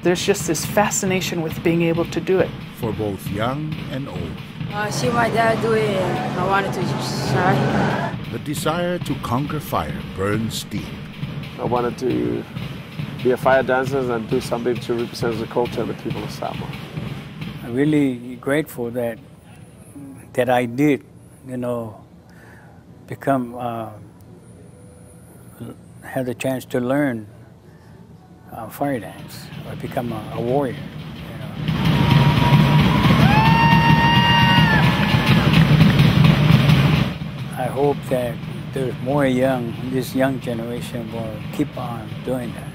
there's just this fascination with being able to do it. For both young and old. I see my dad do it and I wanted to try. The desire to conquer fire burns deep. I wanted to be a fire dancer and do something to represent the culture of the people of Samoa. I'm really grateful that I did, become, have the chance to learn fire dance or become a warrior. I hope that there's more this young generation will keep on doing that.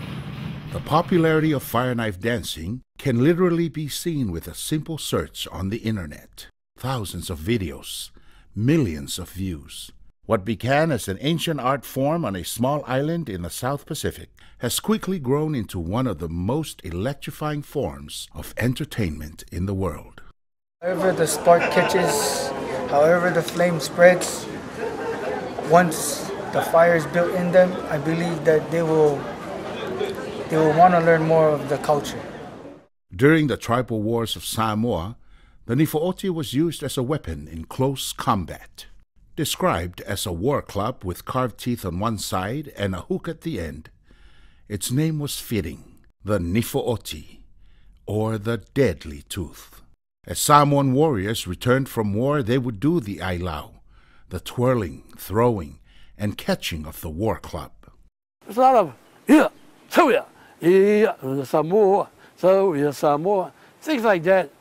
The popularity of fire knife dancing can literally be seen with a simple search on the internet. Thousands of videos, millions of views. What began as an ancient art form on a small island in the South Pacific has quickly grown into one of the most electrifying forms of entertainment in the world. However the spark catches, however the flame spreads, once the fire is built in them, I believe that they will want to learn more of the culture. During the tribal wars of Samoa, the nifo'oti was used as a weapon in close combat. Described as a war club with carved teeth on one side and a hook at the end, its name was fitting, the nifo'oti, or the deadly tooth. As Samoan warriors returned from war, they would do the ailau, the twirling, throwing, and catching of the war club. There's a lot of Samoa, things like that. It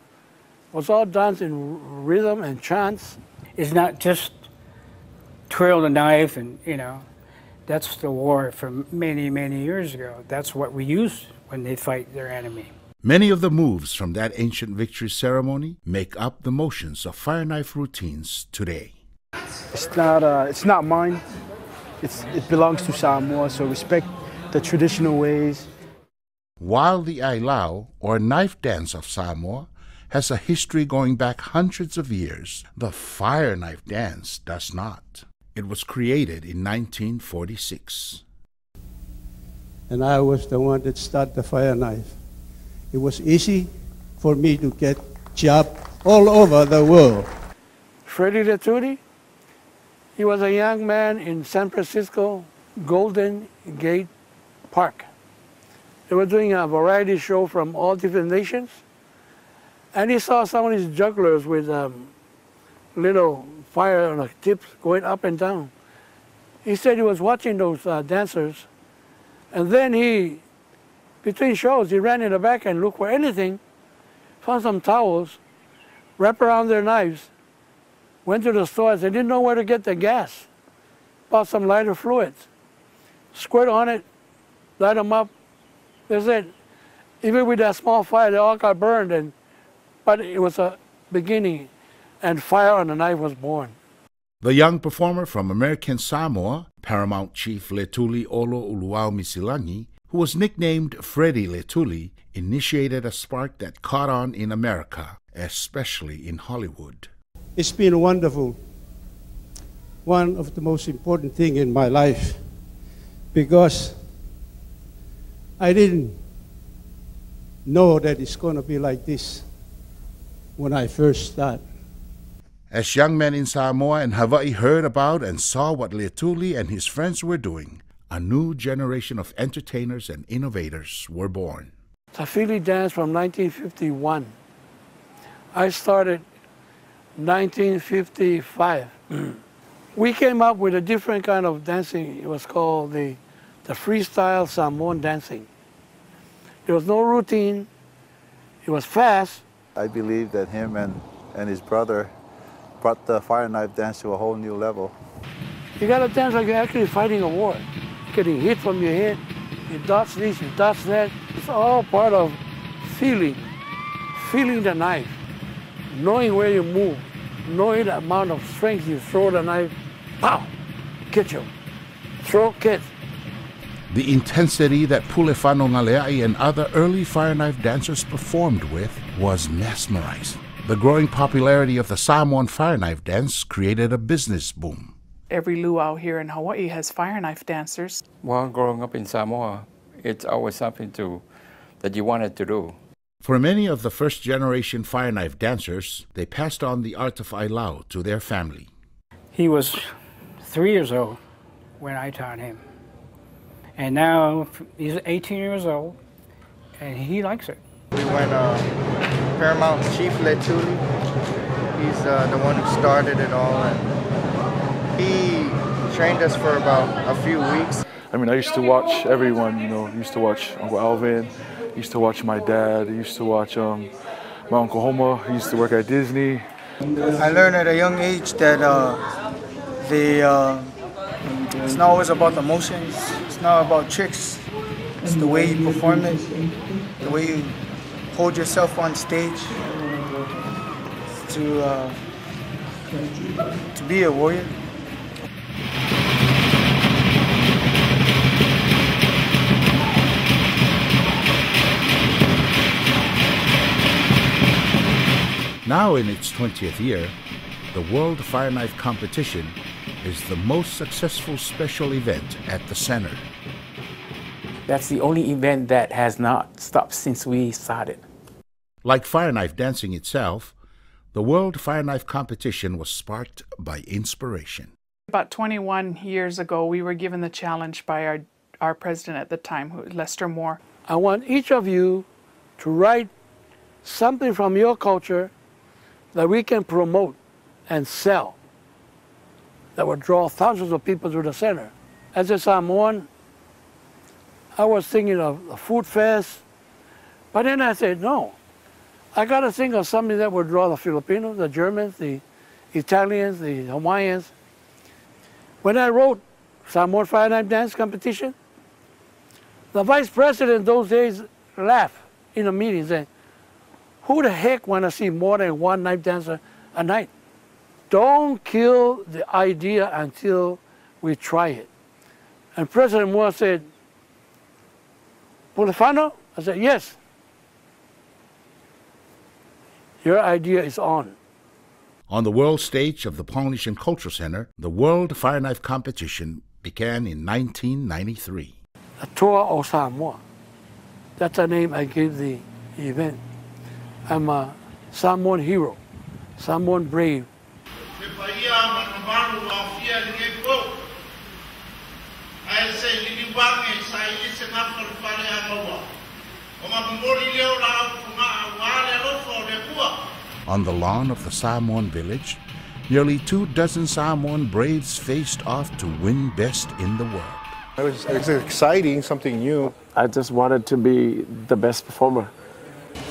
was all done in rhythm and chants. It's not just twirl the knife and, that's the war from many, many years ago. That's what we use when they fight their enemy. Many of the moves from that ancient victory ceremony make up the motions of fire knife routines today. It's not mine. It belongs to Samoa, so respect the traditional ways. While the ailau, or knife dance of Samoa, has a history going back hundreds of years, the fire knife dance does not. It was created in 1946. And I was the one that started the fire knife. It was easy for me to get job all over the world. Freddie Letuli, he was a young man in San Francisco, Golden Gate Park. They were doing a variety show from all different nations. And he saw some of these jugglers with little fire on the tips going up and down. He said he was watching those dancers. And then between shows, he ran in the back and looked for anything, found some towels, wrapped around their knives, went to the stores. They didn't know where to get the gas. Bought some lighter fluids, squirt on it, light them up. They said, even with that small fire, they all got burned. But it was a beginning, and fire on the knife was born. The young performer from American Samoa, Paramount Chief Letuli Olo Uluau Misilangi, who was nicknamed Freddie Letuli, initiated a spark that caught on in America, especially in Hollywood. It's been wonderful. One of the most important things in my life, because I didn't know that it's going to be like this when I first started. As young men in Samoa and Hawaii heard about and saw what Letuli and his friends were doing, a new generation of entertainers and innovators were born. The Philly dance from 1951. I started 1955. We came up with a different kind of dancing. It was called the freestyle Samoan dancing. There was no routine. It was fast. I believe that him and his brother brought the fire knife dance to a whole new level. You gotta dance like you're actually fighting a war. Getting hit from your head, you dodge this, you dodge that. It's all part of feeling the knife, knowing where you move, knowing the amount of strength you throw the knife, pow, catch you, throw, catch. The intensity that Pulefano Ngaleai and other early fire knife dancers performed with was mesmerizing. The growing popularity of the Samoan fire knife dance created a business boom. Every luau here in Hawaii has fire knife dancers. While growing up in Samoa, it's always something to that you wanted to do. For many of the first-generation fire knife dancers, they passed on the art of Ailao to their family. He was 3 years old when I taught him. And now he's 18 years old, and he likes it. We went Paramount Chief Letuli. He's the one who started it all, and he trained us for about a few weeks. I mean, I used to watch everyone, you know. I used to watch Uncle Alvin, I used to watch my dad, I used to watch my Uncle Homer, he used to work at Disney. I learned at a young age that it's not always about the motions, it's not about tricks, it's the way you perform it, the way you hold yourself on stage to be a warrior. Now in its 20th year, the World Fire Knife Competition is the most successful special event at the center. That's the only event that has not stopped since we started. Like fire knife dancing itself, the World Fire Knife Competition was sparked by inspiration. About 21 years ago, we were given the challenge by our president at the time, Lester Moore. I want each of you to write something from your culture that we can promote and sell, that would draw thousands of people to the center. As a Samoan, I was thinking of a food fest, but then I said, no, I got to think of something that would draw the Filipinos, the Germans, the Italians, the Hawaiians. When I wrote Samoan Fire Knife Dance Competition, the vice president those days laughed in a meeting saying, who the heck want to see more than one knife dancer a night? Don't kill the idea until we try it. And President Moore said, Polifano? I said, yes. Your idea is on. On the world stage of the Polynesian Cultural Center, the World Fire Knife Competition began in 1993. A Toa o Samoa. That's the name I gave the event. I'm a Samoan hero, Samoan brave. On the lawn of the Samoan village, nearly 24 Samoan braves faced off to win best in the world. It was exciting, something new. I just wanted to be the best performer.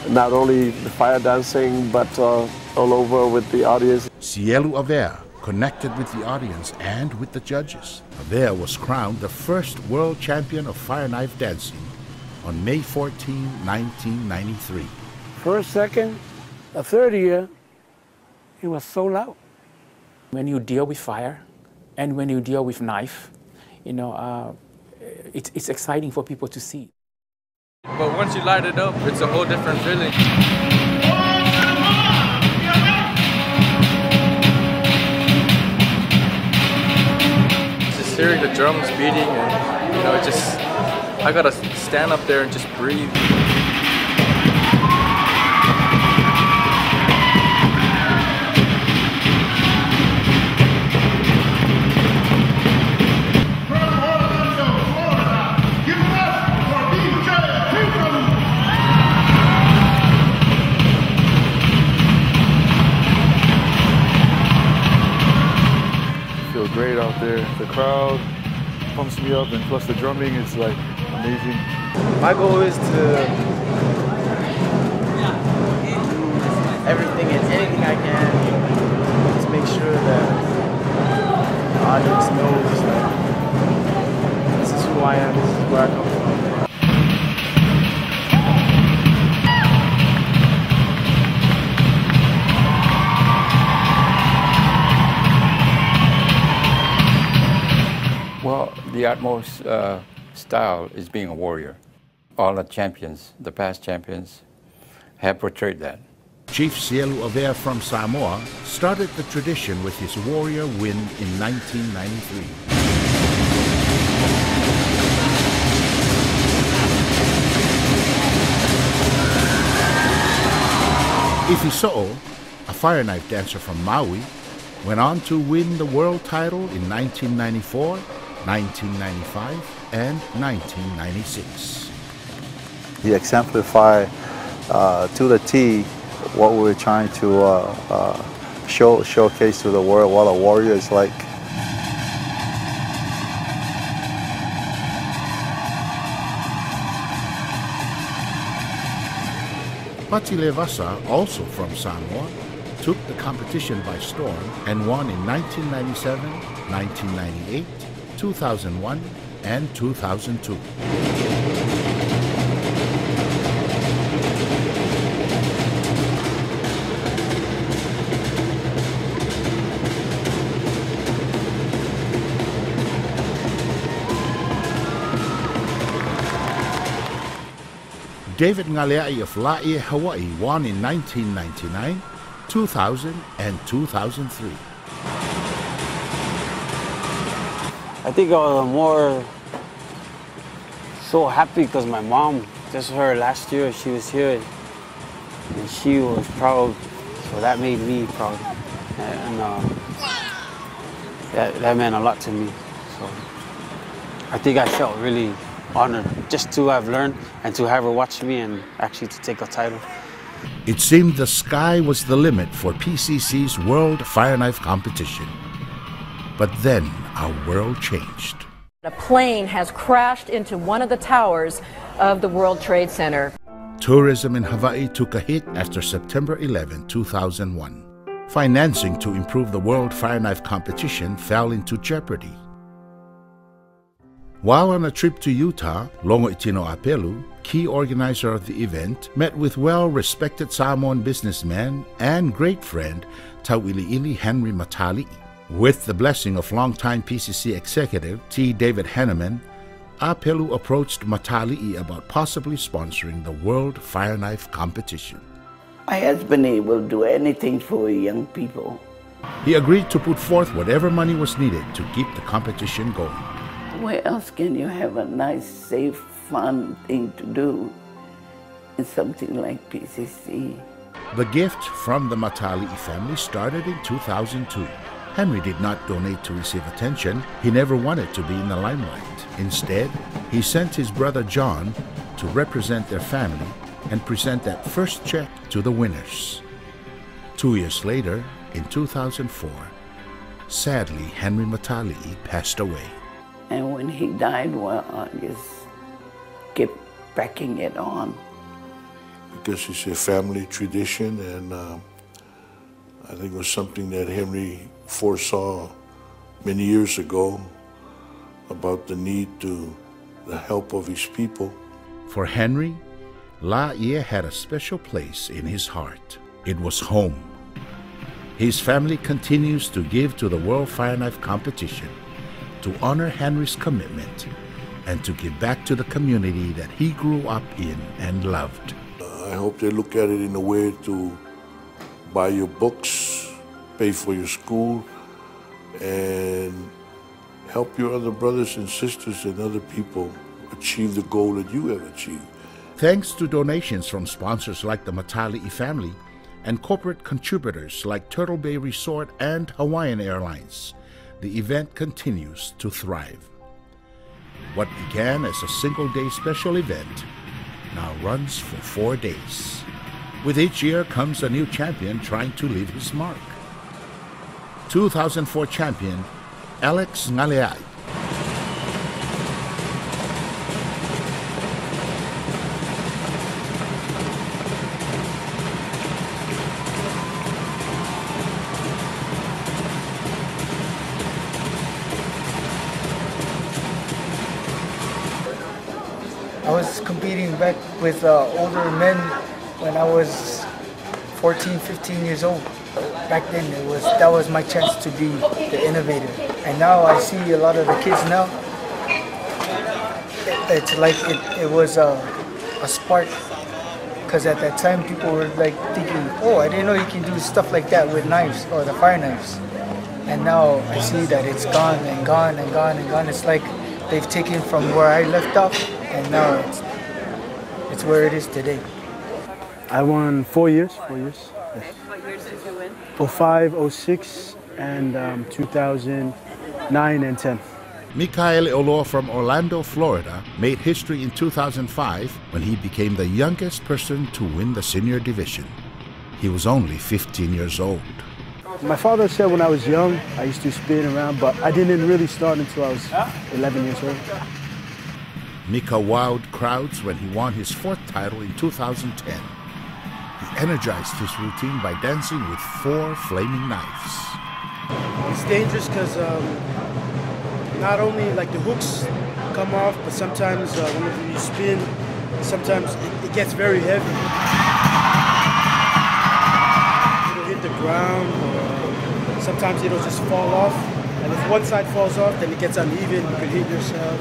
Not only the fire dancing, but all over with the audience. Sielu Avea connected with the audience and with the judges. Avea was crowned the first world champion of fire knife dancing on May 14, 1993. First, second, the third year, it was so loud. When you deal with fire and when you deal with knife, you know, it's exciting for people to see. But once you light it up, it's a whole different feeling. Just hearing the drums beating and, you know, it just, I gotta stand up there and just breathe. Great out there. The crowd pumps me up, and plus the drumming is like amazing. My goal is to do everything and anything I can to make sure that the audience knows that this is who I am, this is where I come from. Well, the utmost style is being a warrior. All the champions, the past champions, have portrayed that. Chief Sielu Avea from Samoa started the tradition with his warrior win in 1993. Ifiso'o, a fire knife dancer from Maui, went on to win the world title in 1994, 1995, and 1996. He exemplified to the T what we're trying to showcase to the world what a warrior is like. Patilevasa, also from Samoa, took the competition by storm and won in 1997, 1998, 2001, and 2002. David Ngaleai of Laie, Hawaii won in 1999, 2000, and 2003. I think I was more so happy because my mom, just her last year, she was here and she was proud, so that made me proud. And that meant a lot to me. So I think I felt really honored just to have learned and to have her watch me and actually to take a title. It seemed the sky was the limit for PCC's World Fire Knife Competition. But then our world changed. A plane has crashed into one of the towers of the World Trade Center. Tourism in Hawaii took a hit after September 11, 2001. Financing to improve the World Fire Knife Competition fell into jeopardy. While on a trip to Utah, Longo'itino Apelu, key organizer of the event, met with well-respected Samoan businessman and great friend Tau'ili'ili Henry Matali'i. With the blessing of longtime PCC executive T. David Henneman, Apelu approached Matali'i about possibly sponsoring the World Fire Knife Competition. I have been able to do anything for young people. He agreed to put forth whatever money was needed to keep the competition going. Where else can you have a nice, safe, fun thing to do in something like PCC? The gift from the Matali'i family started in 2002. Henry did not donate to receive attention. He never wanted to be in the limelight. Instead, he sent his brother John to represent their family and present that first check to the winners. 2 years later, in 2004, sadly, Henry Matali'i passed away. And when he died, well, I just kept packing it on. Because it's a family tradition, and I think it was something that Henry foresaw many years ago about the need to the help of his people. For Henry, Laie had a special place in his heart. It was home. His family continues to give to the World Fire Knife Competition to honor Henry's commitment and to give back to the community that he grew up in and loved. I hope they look at it in a way to buy your books, pay for your school, and help your other brothers and sisters and other people achieve the goal that you have achieved. Thanks to donations from sponsors like the Matali'i family and corporate contributors like Turtle Bay Resort and Hawaiian Airlines, the event continues to thrive. What began as a single-day special event now runs for 4 days. With each year comes a new champion trying to leave his mark. 2004 champion Alex Ngaleai. I was competing back with older men when I was 14, 15 years old. Back then, that was my chance to be the innovator. And now I see a lot of the kids now. It's like it was a spark. Because at that time, people were like thinking, oh, I didn't know you can do stuff like that with knives or the fire knives. And now I see that it's gone and gone and gone and gone. It's like they've taken from where I left off, and now it's where it is today. I won 4 years. Okay. What years did you win? 05, 06, and 2009 and 10. Mikael Oloa from Orlando, Florida, made history in 2005 when he became the youngest person to win the senior division. He was only 15 years old. My father said when I was young, I used to spin around, but I didn't really start until I was 11 years old. Mika wowed crowds when he won his 4th title in 2010. He energized his routine by dancing with 4 flaming knives. It's dangerous because not only like the hooks come off, but sometimes whenever you spin, sometimes it gets very heavy. It'll hit the ground, or sometimes it'll just fall off. And if one side falls off, then it gets uneven, you can hit yourself.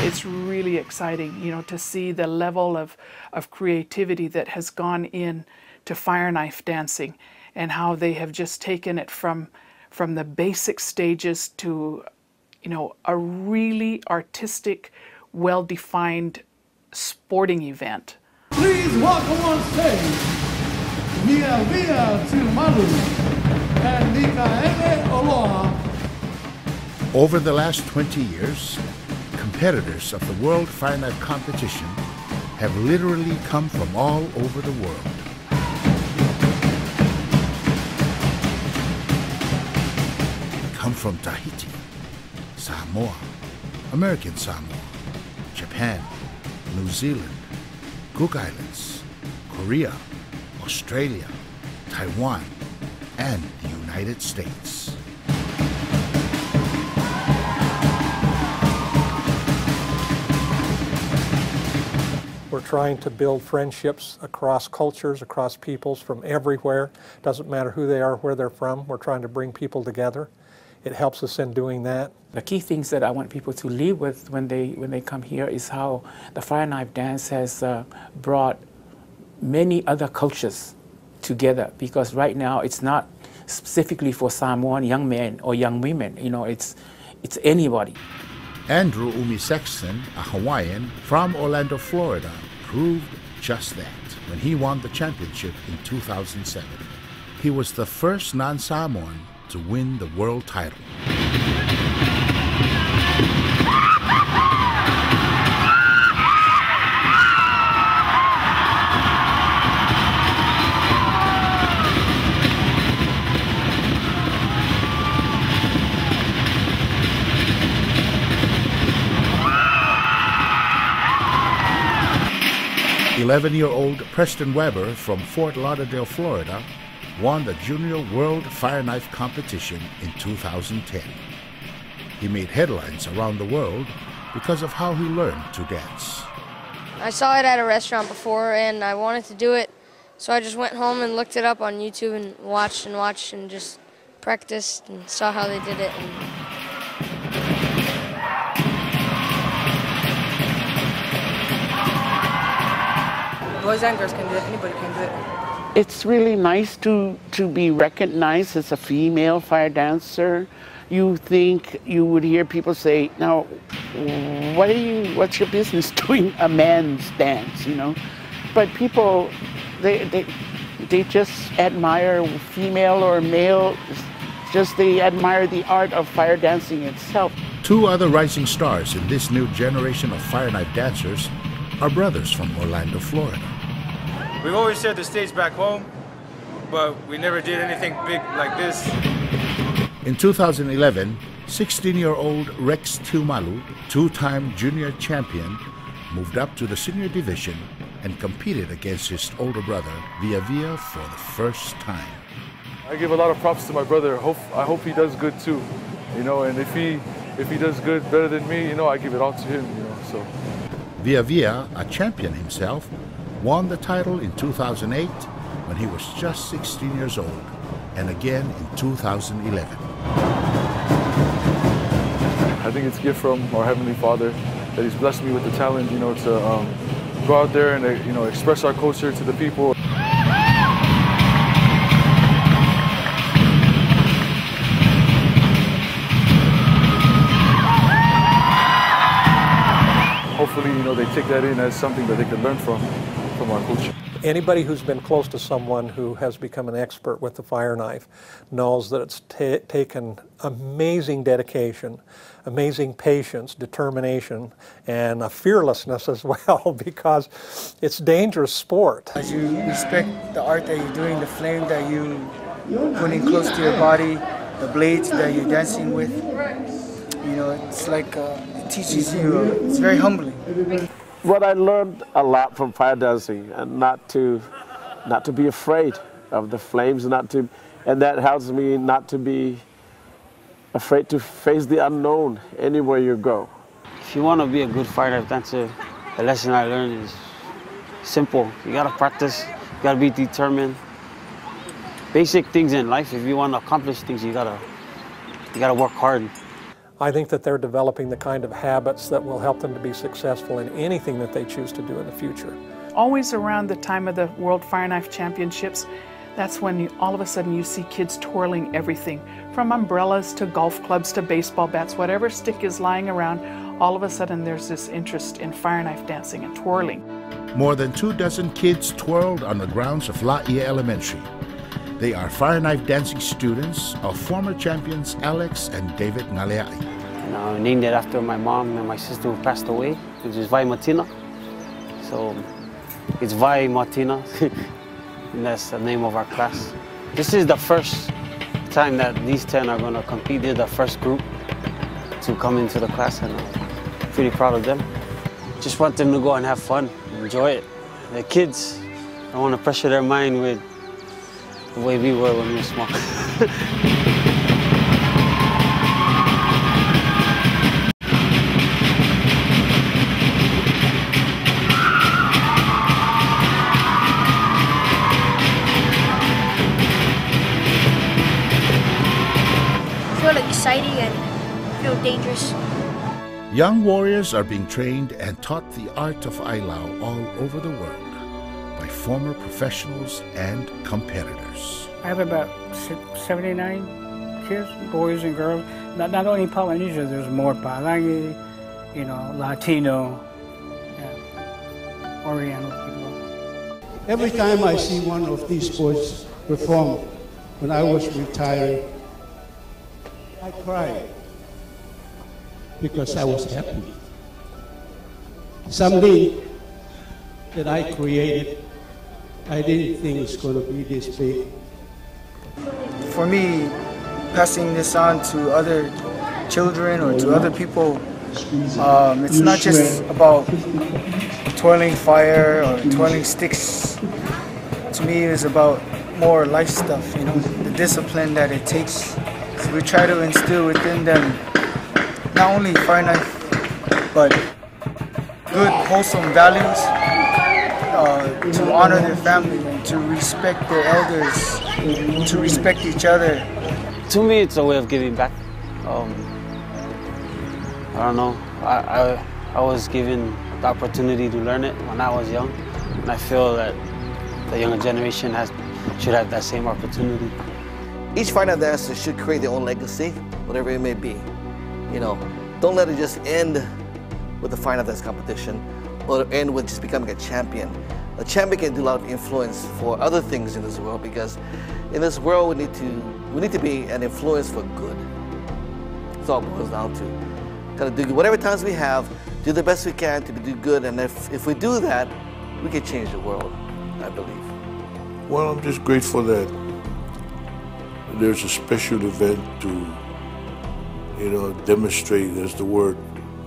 It's really exciting, you know, to see the level of creativity that has gone in to fire knife dancing and how they have just taken it from the basic stages to, you know, a really artistic, well-defined sporting event. Please welcome on stage, Via Tumalu and Mikael Oloa. Over the last 20 years, competitors of the World Fire Knife Competition have literally come from all over the world. They come from Tahiti, Samoa, American Samoa, Japan, New Zealand, Cook Islands, Korea, Australia, Taiwan, and the United States. We're trying to build friendships across cultures, across peoples from everywhere. Doesn't matter who they are, where they're from. We're trying to bring people together. It helps us in doing that. The key things that I want people to leave with when they come here is how the fire knife dance has brought many other cultures together, because right now it's not specifically for Samoan young men or young women. You know, it's anybody. Andrew Umi Sexton, a Hawaiian from Orlando, Florida, proved just that when he won the championship in 2007. He was the first non-Samoan to win the world title. 11-year-old Preston Weber from Fort Lauderdale, Florida, won the Junior World Fire Knife Competition in 2010. He made headlines around the world because of how he learned to dance. I saw it at a restaurant before and I wanted to do it, so I just went home and looked it up on YouTube and watched and just practiced and saw how they did it. Boys and girls can do it, anybody can do it. It's really nice to be recognized as a female fire dancer. You think you would hear people say, now, what's your business doing a man's dance, you know? But people, they just admire female or male, just they admire the art of fire dancing itself. 2 other rising stars in this new generation of fire knife dancers are brothers from Orlando, Florida. We've always shared the stage back home, but we never did anything big like this. In 2011, 16-year-old Rex Tumalu, 2-time junior champion, moved up to the senior division and competed against his older brother, Via for the first time. I give a lot of props to my brother. I hope he does good too, you know, and if he does good, better than me, you know, I give it all to him, you know, so. Via, a champion himself, won the title in 2008 when he was just 16 years old, and again in 2011. I think it's a gift from our Heavenly Father that He's blessed me with the talent, you know, to go out there and, you know, express our culture to the people. Hopefully, you know, they take that in as something that they can learn from our culture. Anybody who's been close to someone who has become an expert with the fire knife knows that it's taken amazing dedication, amazing patience, determination, and a fearlessness as well, because it's a dangerous sport. As you respect the art that you're doing, the flame that you putting close to your body, the blades that you're dancing with, you know, it's like it teaches you. It's very humbling. What I learned a lot from fire dancing, and not to be afraid of the flames, and that helps me not to be afraid to face the unknown anywhere you go. If you want to be a good fire knife dancer, the lesson I learned is simple. You gotta practice, you gotta be determined. Basic things in life, if you want to accomplish things, you gotta work hard. I think that they're developing the kind of habits that will help them to be successful in anything that they choose to do in the future. Always around the time of the World Fire Knife Championships, that's when all of a sudden you see kids twirling everything, from umbrellas to golf clubs to baseball bats, whatever stick is lying around, all of a sudden there's this interest in fire knife dancing and twirling. More than 24 kids twirled on the grounds of Laie Elementary. They are fire knife dancing students of former champions Alex and David Ngaleai. I named it after my mom and my sister who passed away, which is Vai Martina. So it's Vai Martina, and that's the name of our class. This is the first time that these 10 are going to compete. They're the first group to come into the class, and I'm pretty proud of them. Just want them to go and have fun, enjoy it. They're kids. I don't want to pressure their mind with the way we were when we were small. I feel exciting and feel dangerous. Young warriors are being trained and taught the art of Ailau all over the world by former professionals and competitors. I have about 79 kids, boys and girls. Not only Polynesia, there's more Palangi, you know, Latino, Oriental people. Every time I see one of these sports perform, when I was retiring, I cried because I was happy. Something that I created, I didn't think it's going to be this big. For me, passing this on to other children or to other people, it's not just about twirling fire or twirling sticks. To me, it's about more life stuff, you know, the discipline that it takes. So we try to instill within them not only fire knife, but good, wholesome values, to honor their family and to respect their elders, to respect each other. To me, it's a way of giving back. I don't know. I was given the opportunity to learn it when I was young, and I feel that the younger generation should have that same opportunity. Each fire knife dancer should create their own legacy, whatever it may be. You know, don't let it just end with the fire knife dance competition, or end with just becoming a champion. A champion can do a lot of influence for other things in this world, because in this world we need to be an influence for good. That's all it boils down to. Kind of do whatever times we have, do the best we can to do good, and if we do that, we can change the world, I believe. Well, I'm just grateful that there's a special event to, you know, demonstrate, as the word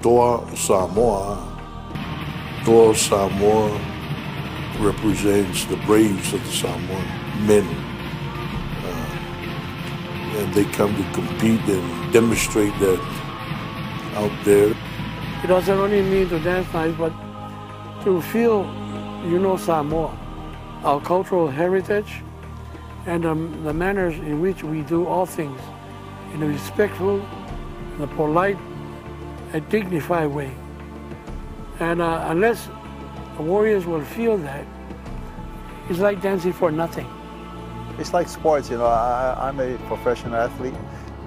Toa Samoa. Toa Samoa represents the braves of the Samoan men. And they come to compete and demonstrate that out there. It doesn't only mean to dance nice, but to feel, you know, Samoa, our cultural heritage, and the manners in which we do all things in a respectful, in a polite, and dignified way. And unless the warriors will feel that, it's like dancing for nothing. It's like sports, you know. I'm a professional athlete.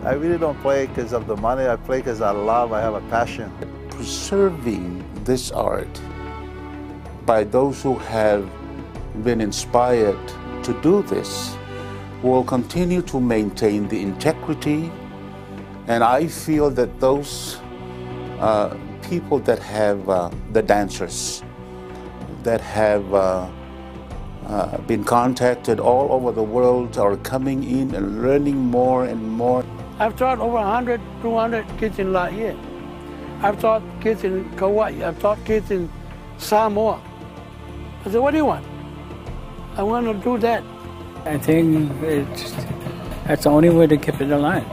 I really don't play because of the money. I play because I love, I have a passion. Preserving this art by those who have been inspired to do this will continue to maintain the integrity, and I feel that those people that have, the dancers that have been contacted all over the world are coming in and learning more and more. I've taught over 100, 200 kids in Laie. I've taught kids in Kauai. I've taught kids in Samoa. I said, what do you want? I want to do that. I think that's the only way to keep it alive.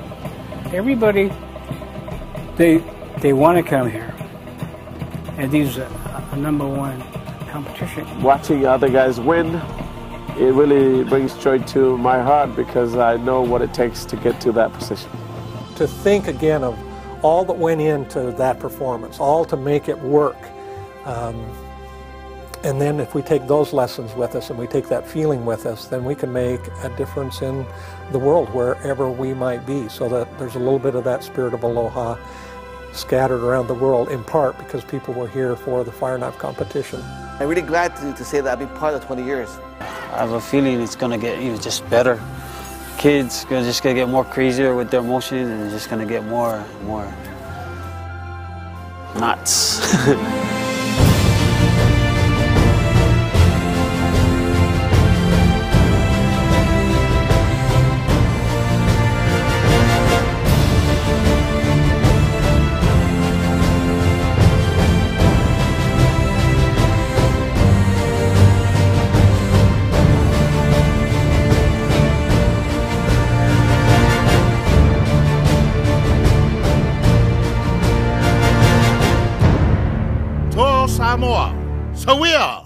Everybody, they want to come here. And these are a #1 competition. Watching other guys win, it really brings joy to my heart because I know what it takes to get to that position. To think again of all that went into that performance, all to make it work. And then if we take those lessons with us and we take that feeling with us, then we can make a difference in the world wherever we might be, so that there's a little bit of that spirit of aloha scattered around the world, in part because people were here for the fire knife competition. I'm really glad to say that I've been part of the 20 years. I have a feeling it's going to get just better. Kids are just going to get more crazier with their emotions, and it's just going to get more nuts. Samoa, Sawia.